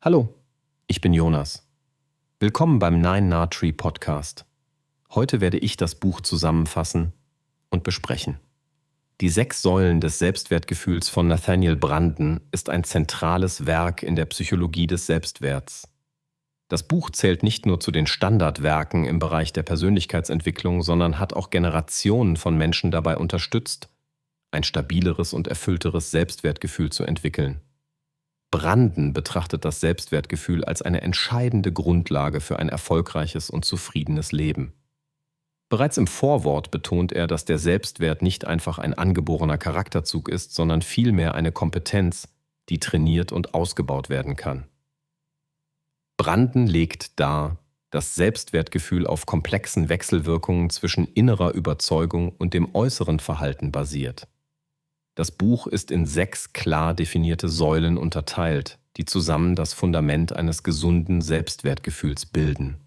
Hallo, ich bin Jonas. Willkommen beim Nine Nard Tree Podcast. Heute werde ich das Buch zusammenfassen und besprechen. Die 6 Säulen des Selbstwertgefühls von Nathaniel Branden ist ein zentrales Werk in der Psychologie des Selbstwerts. Das Buch zählt nicht nur zu den Standardwerken im Bereich der Persönlichkeitsentwicklung, sondern hat auch Generationen von Menschen dabei unterstützt, ein stabileres und erfüllteres Selbstwertgefühl zu entwickeln. Branden betrachtet das Selbstwertgefühl als eine entscheidende Grundlage für ein erfolgreiches und zufriedenes Leben. Bereits im Vorwort betont er, dass der Selbstwert nicht einfach ein angeborener Charakterzug ist, sondern vielmehr eine Kompetenz, die trainiert und ausgebaut werden kann. Branden legt dar, dass Selbstwertgefühl auf komplexen Wechselwirkungen zwischen innerer Überzeugung und dem äußeren Verhalten basiert. Das Buch ist in 6 klar definierte Säulen unterteilt, die zusammen das Fundament eines gesunden Selbstwertgefühls bilden.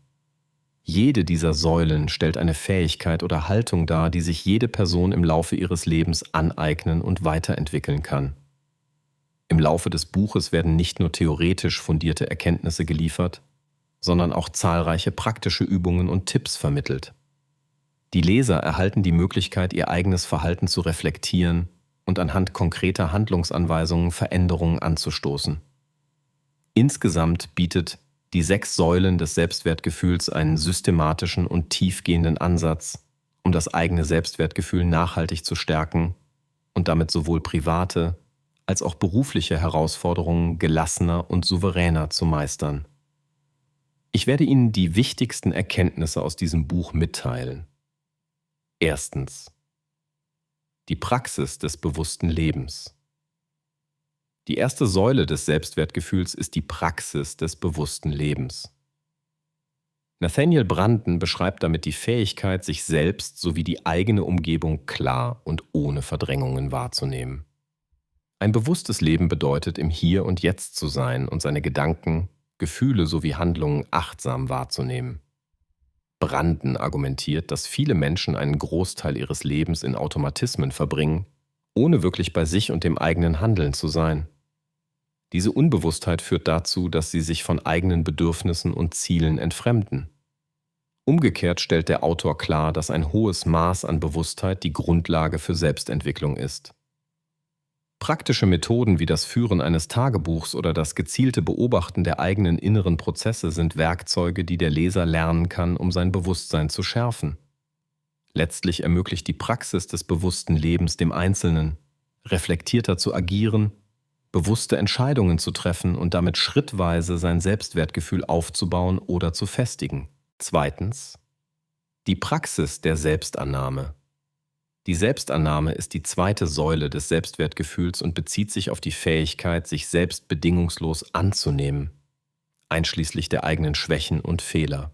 Jede dieser Säulen stellt eine Fähigkeit oder Haltung dar, die sich jede Person im Laufe ihres Lebens aneignen und weiterentwickeln kann. Im Laufe des Buches werden nicht nur theoretisch fundierte Erkenntnisse geliefert, sondern auch zahlreiche praktische Übungen und Tipps vermittelt. Die Leser erhalten die Möglichkeit, ihr eigenes Verhalten zu reflektieren und anhand konkreter Handlungsanweisungen Veränderungen anzustoßen. Insgesamt bietet die 6 Säulen des Selbstwertgefühls einen systematischen und tiefgehenden Ansatz, um das eigene Selbstwertgefühl nachhaltig zu stärken und damit sowohl private als auch berufliche Herausforderungen gelassener und souveräner zu meistern. Ich werde Ihnen die wichtigsten Erkenntnisse aus diesem Buch mitteilen. Erstens: Die Praxis des bewussten Lebens. Die erste Säule des Selbstwertgefühls ist die Praxis des bewussten Lebens. Nathaniel Branden beschreibt damit die Fähigkeit, sich selbst sowie die eigene Umgebung klar und ohne Verdrängungen wahrzunehmen. Ein bewusstes Leben bedeutet, im Hier und Jetzt zu sein und seine Gedanken, Gefühle sowie Handlungen achtsam wahrzunehmen. Branden argumentiert, dass viele Menschen einen Großteil ihres Lebens in Automatismen verbringen, ohne wirklich bei sich und dem eigenen Handeln zu sein. Diese Unbewusstheit führt dazu, dass sie sich von eigenen Bedürfnissen und Zielen entfremden. Umgekehrt stellt der Autor klar, dass ein hohes Maß an Bewusstheit die Grundlage für Selbstentwicklung ist. Praktische Methoden wie das Führen eines Tagebuchs oder das gezielte Beobachten der eigenen inneren Prozesse sind Werkzeuge, die der Leser lernen kann, um sein Bewusstsein zu schärfen. Letztlich ermöglicht die Praxis des bewussten Lebens dem Einzelnen, reflektierter zu agieren, bewusste Entscheidungen zu treffen und damit schrittweise sein Selbstwertgefühl aufzubauen oder zu festigen. Zweitens: Die Praxis der Selbstannahme. Die Selbstannahme ist die zweite Säule des Selbstwertgefühls und bezieht sich auf die Fähigkeit, sich selbst bedingungslos anzunehmen, einschließlich der eigenen Schwächen und Fehler.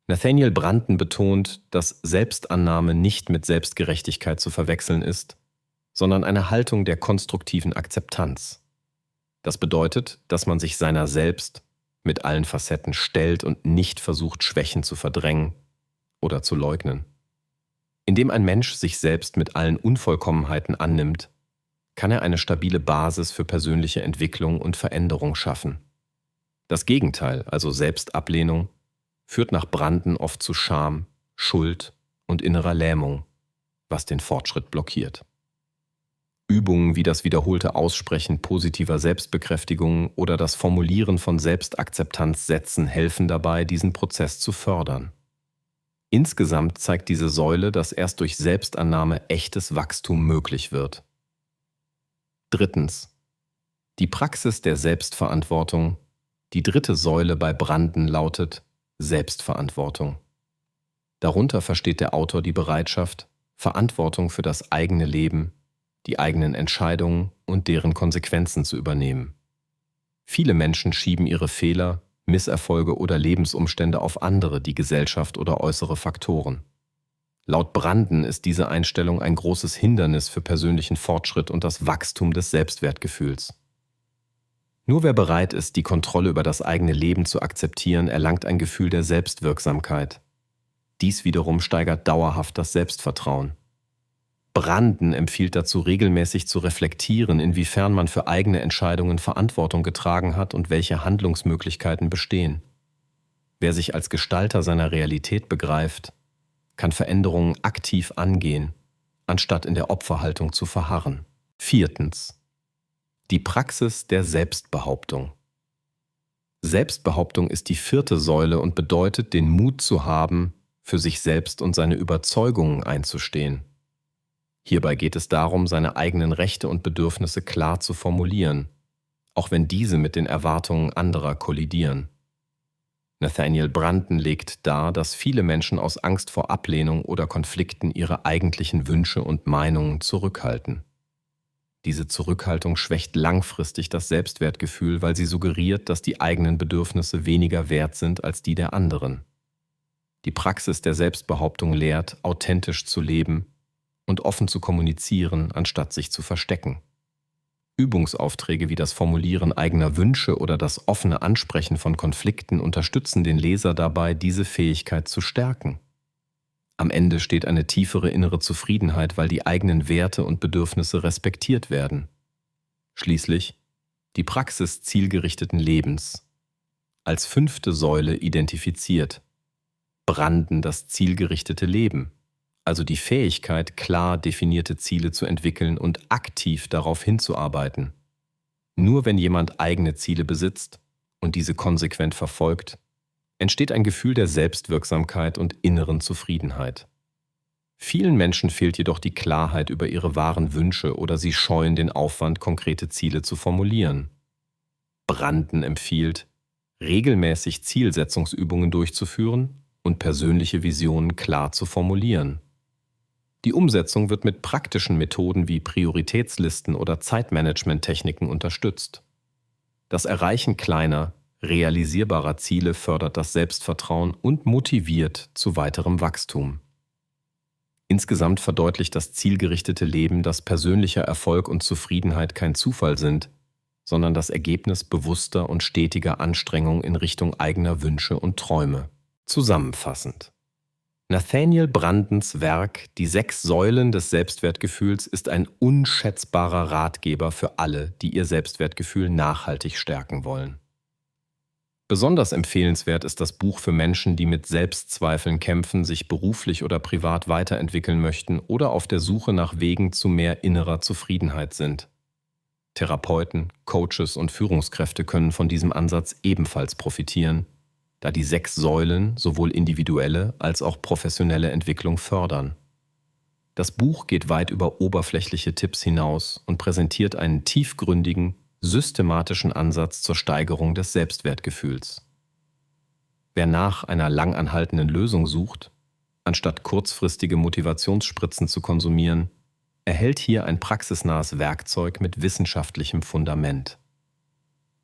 Nathaniel Branden betont, dass Selbstannahme nicht mit Selbstgerechtigkeit zu verwechseln ist, sondern eine Haltung der konstruktiven Akzeptanz. Das bedeutet, dass man sich seiner selbst mit allen Facetten stellt und nicht versucht, Schwächen zu verdrängen oder zu leugnen. Indem ein Mensch sich selbst mit allen Unvollkommenheiten annimmt, kann er eine stabile Basis für persönliche Entwicklung und Veränderung schaffen. Das Gegenteil, also Selbstablehnung, führt nach Branden oft zu Scham, Schuld und innerer Lähmung, was den Fortschritt blockiert. Übungen wie das wiederholte Aussprechen positiver Selbstbekräftigungen oder das Formulieren von Selbstakzeptanzsätzen helfen dabei, diesen Prozess zu fördern. Insgesamt zeigt diese Säule, dass erst durch Selbstannahme echtes Wachstum möglich wird. Drittens: Die Praxis der Selbstverantwortung. Die dritte Säule bei Branden lautet Selbstverantwortung. Darunter versteht der Autor die Bereitschaft, Verantwortung für das eigene Leben, die eigenen Entscheidungen und deren Konsequenzen zu übernehmen. Viele Menschen schieben ihre Fehler, Misserfolge oder Lebensumstände auf andere, die Gesellschaft oder äußere Faktoren. Laut Branden ist diese Einstellung ein großes Hindernis für persönlichen Fortschritt und das Wachstum des Selbstwertgefühls. Nur wer bereit ist, die Kontrolle über das eigene Leben zu akzeptieren, erlangt ein Gefühl der Selbstwirksamkeit. Dies wiederum steigert dauerhaft das Selbstvertrauen. Branden empfiehlt dazu, regelmäßig zu reflektieren, inwiefern man für eigene Entscheidungen Verantwortung getragen hat und welche Handlungsmöglichkeiten bestehen. Wer sich als Gestalter seiner Realität begreift, kann Veränderungen aktiv angehen, anstatt in der Opferhaltung zu verharren. 4. Die Praxis der Selbstbehauptung. Selbstbehauptung ist die 4. Säule und bedeutet, den Mut zu haben, für sich selbst und seine Überzeugungen einzustehen. Hierbei geht es darum, seine eigenen Rechte und Bedürfnisse klar zu formulieren, auch wenn diese mit den Erwartungen anderer kollidieren. Nathaniel Branden legt dar, dass viele Menschen aus Angst vor Ablehnung oder Konflikten ihre eigentlichen Wünsche und Meinungen zurückhalten. Diese Zurückhaltung schwächt langfristig das Selbstwertgefühl, weil sie suggeriert, dass die eigenen Bedürfnisse weniger wert sind als die der anderen. Die Praxis der Selbstbehauptung lehrt, authentisch zu leben und offen zu kommunizieren, anstatt sich zu verstecken. Übungsaufträge wie das Formulieren eigener Wünsche oder das offene Ansprechen von Konflikten unterstützen den Leser dabei, diese Fähigkeit zu stärken. Am Ende steht eine tiefere innere Zufriedenheit, weil die eigenen Werte und Bedürfnisse respektiert werden. Schließlich die Praxis zielgerichteten Lebens. Als 5. Säule identifiziert Branden das zielgerichtete Leben, also die Fähigkeit, klar definierte Ziele zu entwickeln und aktiv darauf hinzuarbeiten. Nur wenn jemand eigene Ziele besitzt und diese konsequent verfolgt, entsteht ein Gefühl der Selbstwirksamkeit und inneren Zufriedenheit. Vielen Menschen fehlt jedoch die Klarheit über ihre wahren Wünsche oder sie scheuen den Aufwand, konkrete Ziele zu formulieren. Branden empfiehlt, regelmäßig Zielsetzungsübungen durchzuführen und persönliche Visionen klar zu formulieren. Die Umsetzung wird mit praktischen Methoden wie Prioritätslisten oder Zeitmanagement-Techniken unterstützt. Das Erreichen kleiner, realisierbarer Ziele fördert das Selbstvertrauen und motiviert zu weiterem Wachstum. Insgesamt verdeutlicht das zielgerichtete Leben, dass persönlicher Erfolg und Zufriedenheit kein Zufall sind, sondern das Ergebnis bewusster und stetiger Anstrengung in Richtung eigener Wünsche und Träume. Zusammenfassend: Nathaniel Brandens Werk Die 6 Säulen des Selbstwertgefühls ist ein unschätzbarer Ratgeber für alle, die ihr Selbstwertgefühl nachhaltig stärken wollen. Besonders empfehlenswert ist das Buch für Menschen, die mit Selbstzweifeln kämpfen, sich beruflich oder privat weiterentwickeln möchten oder auf der Suche nach Wegen zu mehr innerer Zufriedenheit sind. Therapeuten, Coaches und Führungskräfte können von diesem Ansatz ebenfalls profitieren, da die 6 Säulen sowohl individuelle als auch professionelle Entwicklung fördern. Das Buch geht weit über oberflächliche Tipps hinaus und präsentiert einen tiefgründigen, systematischen Ansatz zur Steigerung des Selbstwertgefühls. Wer nach einer langanhaltenden Lösung sucht, anstatt kurzfristige Motivationsspritzen zu konsumieren, erhält hier ein praxisnahes Werkzeug mit wissenschaftlichem Fundament.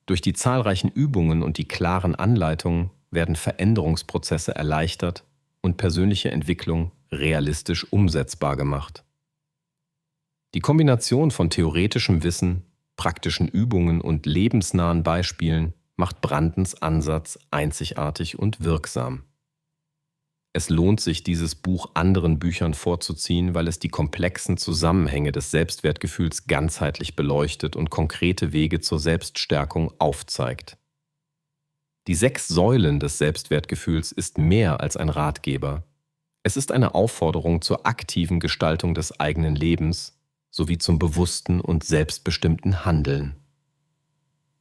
Durch die zahlreichen Übungen und die klaren Anleitungen werden Veränderungsprozesse erleichtert und persönliche Entwicklung realistisch umsetzbar gemacht. Die Kombination von theoretischem Wissen, praktischen Übungen und lebensnahen Beispielen macht Brandens Ansatz einzigartig und wirksam. Es lohnt sich, dieses Buch anderen Büchern vorzuziehen, weil es die komplexen Zusammenhänge des Selbstwertgefühls ganzheitlich beleuchtet und konkrete Wege zur Selbststärkung aufzeigt. Die 6 Säulen des Selbstwertgefühls ist mehr als ein Ratgeber. Es ist eine Aufforderung zur aktiven Gestaltung des eigenen Lebens sowie zum bewussten und selbstbestimmten Handeln.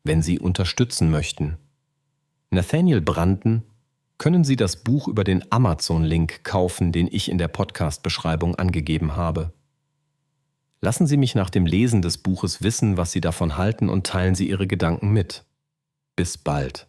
Wenn Sie unterstützen möchten, Nathaniel Branden, können Sie das Buch über den Amazon-Link kaufen, den ich in der Podcast-Beschreibung angegeben habe. Lassen Sie mich nach dem Lesen des Buches wissen, was Sie davon halten und teilen Sie Ihre Gedanken mit. Bis bald.